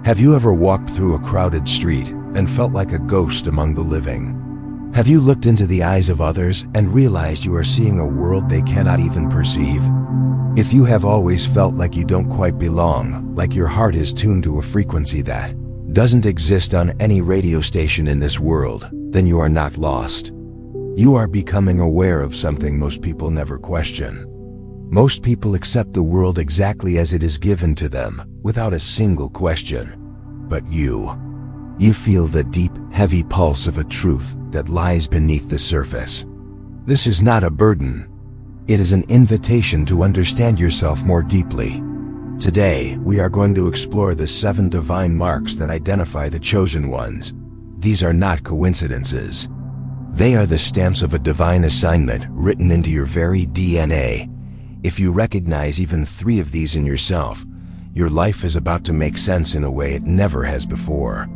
Have you ever walked through a crowded street and felt like a ghost among the living? Have you looked into the eyes of others and realized you are seeing a world they cannot even perceive? If you have always felt like you don't quite belong, like your heart is tuned to a frequency that doesn't exist on any radio station in this world, then you are not lost. You are becoming aware of something most people never question. Most people accept the world exactly as it is given to them, without a single question. But you feel the deep, heavy pulse of a truth that lies beneath the surface. This is not a burden. It is an invitation to understand yourself more deeply. Today, we are going to explore the 7 divine marks that identify the chosen ones. These are not coincidences. They are the stamps of a divine assignment written into your very DNA. If you recognize even 3 of these in yourself, your life is about to make sense in a way it never has before.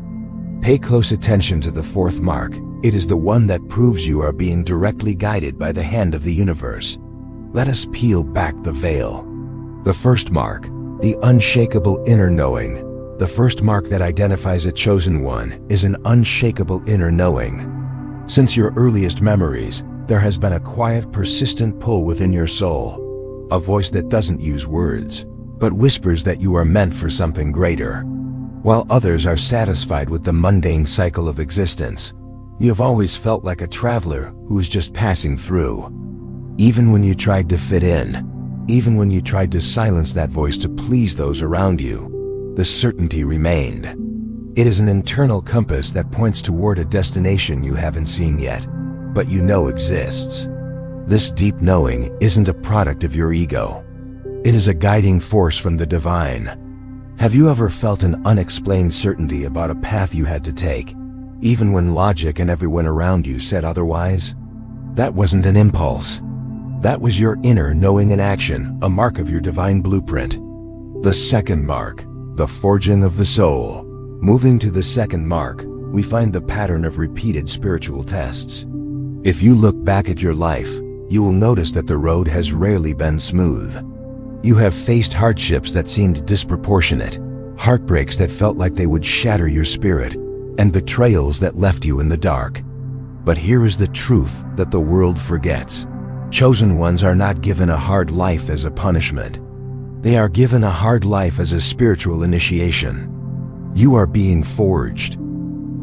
Pay close attention to the 4th mark. It is the one that proves you are being directly guided by the hand of the universe. Let us peel back the veil. The 1st mark, the unshakable inner knowing. The 1st mark that identifies a chosen one is an unshakable inner knowing. Since your earliest memories, there has been a quiet, persistent pull within your soul. A voice that doesn't use words, but whispers that you are meant for something greater. While others are satisfied with the mundane cycle of existence, you have always felt like a traveler who is just passing through. Even when you tried to fit in, even when you tried to silence that voice to please those around you, the certainty remained. It is an internal compass that points toward a destination you haven't seen yet, but you know exists. This deep knowing isn't a product of your ego. It is a guiding force from the divine. Have you ever felt an unexplained certainty about a path you had to take, even when logic and everyone around you said otherwise? That wasn't an impulse. That was your inner knowing in action, a mark of your divine blueprint. The 2nd mark, the forging of the soul. Moving to the 2nd mark, we find the pattern of repeated spiritual tests. If you look back at your life, you will notice that the road has rarely been smooth. You have faced hardships that seemed disproportionate, heartbreaks that felt like they would shatter your spirit, and betrayals that left you in the dark. But here is the truth that the world forgets. Chosen ones are not given a hard life as a punishment. They are given a hard life as a spiritual initiation. You are being forged.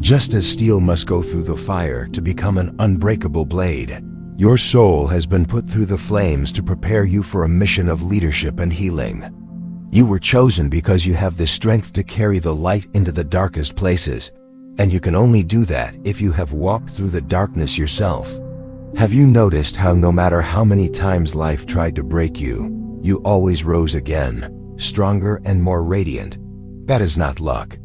Just as steel must go through the fire to become an unbreakable blade, your soul has been put through the flames to prepare you for a mission of leadership and healing. You were chosen because you have the strength to carry the light into the darkest places, and you can only do that if you have walked through the darkness yourself. Have you noticed how no matter how many times life tried to break you, you always rose again, stronger and more radiant? That is not luck.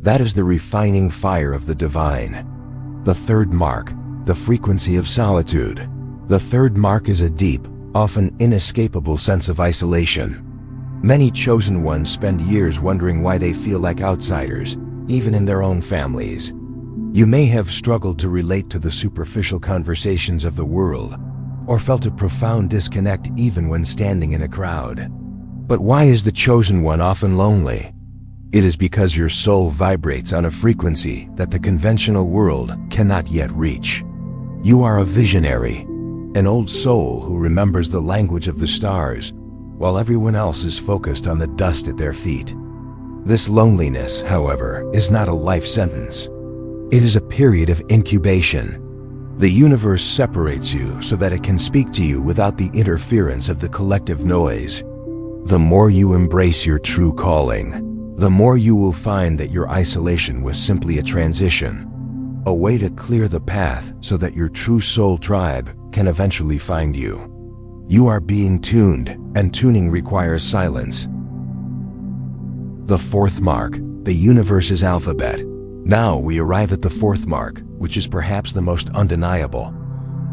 That is the refining fire of the divine. The 3rd mark, the frequency of solitude. The 3rd mark is a deep, often inescapable sense of isolation. Many chosen ones spend years wondering why they feel like outsiders, even in their own families. You may have struggled to relate to the superficial conversations of the world, or felt a profound disconnect even when standing in a crowd. But why is the chosen one often lonely? It is because your soul vibrates on a frequency that the conventional world cannot yet reach. You are a visionary, an old soul who remembers the language of the stars, while everyone else is focused on the dust at their feet. This loneliness, however, is not a life sentence. It is a period of incubation. The universe separates you so that it can speak to you without the interference of the collective noise. The more you embrace your true calling, the more you will find that your isolation was simply a transition, a way to clear the path so that your true soul tribe can eventually find you. You are being tuned, and tuning requires silence. The 4th mark, the universe's alphabet. Now we arrive at the 4th mark, which is perhaps the most undeniable,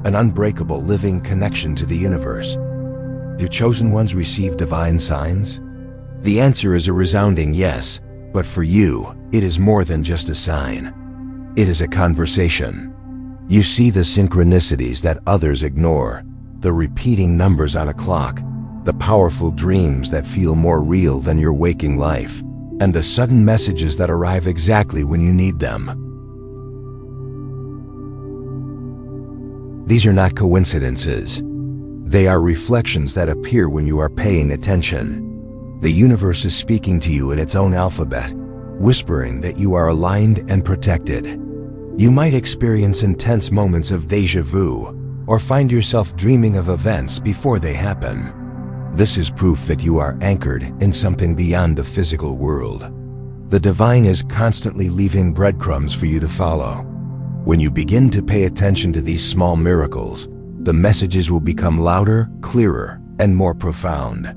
an unbreakable living connection to the universe. Do chosen ones receive divine signs? The answer is a resounding yes, but for you, it is more than just a sign. It is a conversation. You see the synchronicities that others ignore, the repeating numbers on a clock, the powerful dreams that feel more real than your waking life. and the sudden messages that arrive exactly when you need them. These are not coincidences. They are reflections that appear when you are paying attention. The universe is speaking to you in its own alphabet, whispering that you are aligned and protected. You might experience intense moments of déjà vu, or find yourself dreaming of events before they happen. This is proof that you are anchored in something beyond the physical world. The divine is constantly leaving breadcrumbs for you to follow. When you begin to pay attention to these small miracles, the messages will become louder, clearer, and more profound.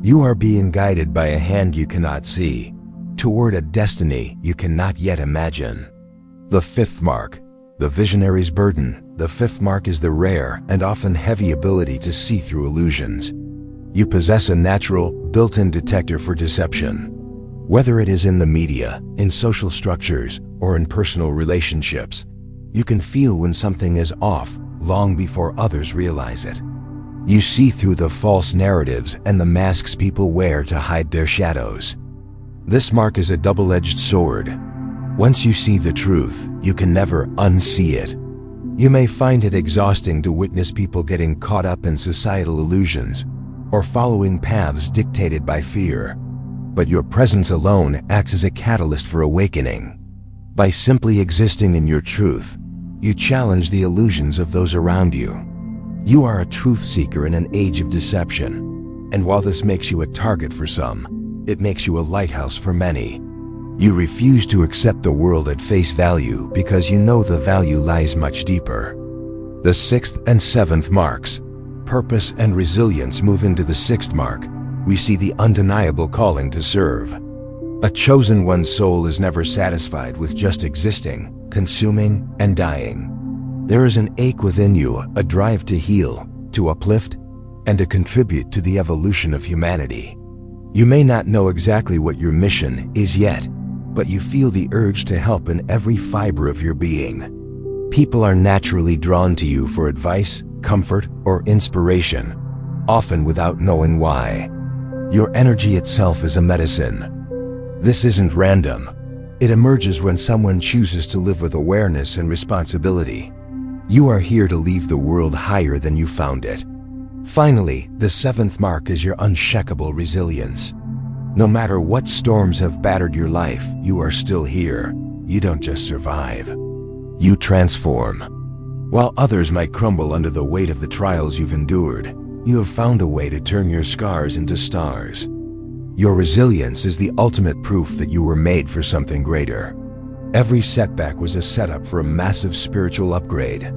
You are being guided by a hand you cannot see, toward a destiny you cannot yet imagine. The fifth mark, the visionary's burden. The fifth mark is the rare and often heavy ability to see through illusions. You possess a natural, built-in detector for deception. Whether it is in the media, in social structures, or in personal relationships, you can feel when something is off long before others realize it. You see through the false narratives and the masks people wear to hide their shadows. This mark is a double-edged sword. Once you see the truth, you can never unsee it. You may find it exhausting to witness people getting caught up in societal illusions or following paths dictated by fear. But your presence alone acts as a catalyst for awakening. By simply existing in your truth, you challenge the illusions of those around you. You are a truth seeker in an age of deception, and while this makes you a target for some, it makes you a lighthouse for many. You refuse to accept the world at face value because you know the value lies much deeper. The sixth and seventh marks, purpose and resilience, move into the sixth mark. We see the undeniable calling to serve. A chosen one's soul is never satisfied with just existing, consuming, and dying. There is an ache within you, a drive to heal, to uplift, and to contribute to the evolution of humanity. You may not know exactly what your mission is yet, but you feel the urge to help in every fiber of your being. People are naturally drawn to you for advice, comfort, or inspiration, often without knowing why. Your energy itself is a medicine. This isn't random. It emerges when someone chooses to live with awareness and responsibility. You are here to leave the world higher than you found it. Finally, the seventh mark is your unshakable resilience. No matter what storms have battered your life, you are still here. You don't just survive. You transform. While others might crumble under the weight of the trials you've endured, you have found a way to turn your scars into stars. Your resilience is the ultimate proof that you were made for something greater. Every setback was a setup for a massive spiritual upgrade.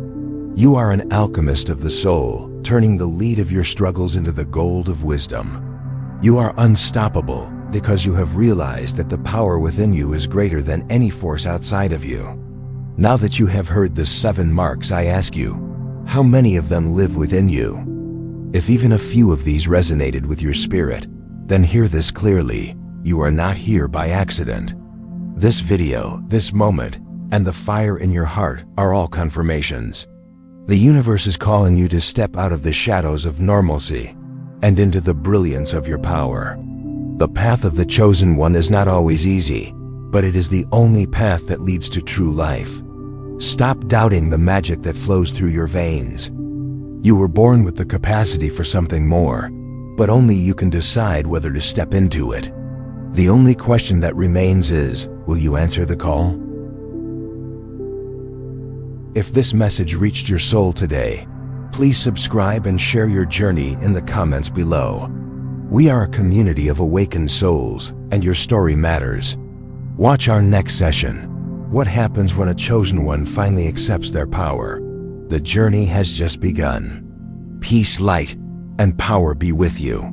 You are an alchemist of the soul, turning the lead of your struggles into the gold of wisdom. You are unstoppable because you have realized that the power within you is greater than any force outside of you. Now that you have heard the 7 marks, I ask you, how many of them live within you? If even a few of these resonated with your spirit, then hear this clearly: you are not here by accident. This video, this moment, and the fire in your heart are all confirmations. The universe is calling you to step out of the shadows of normalcy and into the brilliance of your power. The path of the chosen one is not always easy, but it is the only path that leads to true life. Stop doubting the magic that flows through your veins. You were born with the capacity for something more, but only you can decide whether to step into it. The only question that remains is, will you answer the call? If this message reached your soul today, please subscribe and share your journey in the comments below. We are a community of awakened souls, and your story matters. Watch our next session. What happens when a chosen one finally accepts their power? The journey has just begun. Peace, light, and power be with you.